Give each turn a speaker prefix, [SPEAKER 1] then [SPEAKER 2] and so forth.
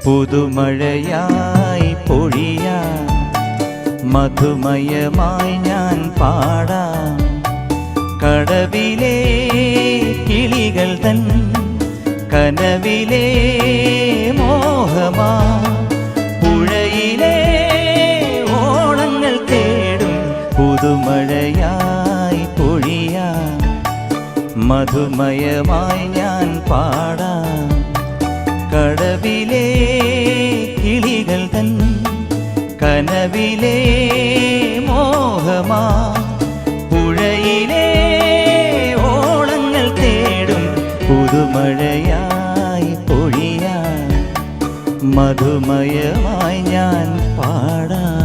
[SPEAKER 1] പുതുമഴയായി പൊഴിയാം, മധുമയമായി ഞാൻ പാടാം. കടവിലെ കിളികൾ തൻ കനവിലെ മോഹമാ, പുഴയിലെ ഓളങ്ങൾ തേടും പുതുമഴയായി പൊഴിയാം, മധുമയമായി ഞാൻ പാടാം. കടവിലെ കിളികൾ തൻ കനവിലെ മോഹമാ, പുഴയിലെ ഓളങ്ങൾ തേടും പുതുമഴയായി പൊഴിയാൻ, മധുമയമായി ഞാൻ പാടാം.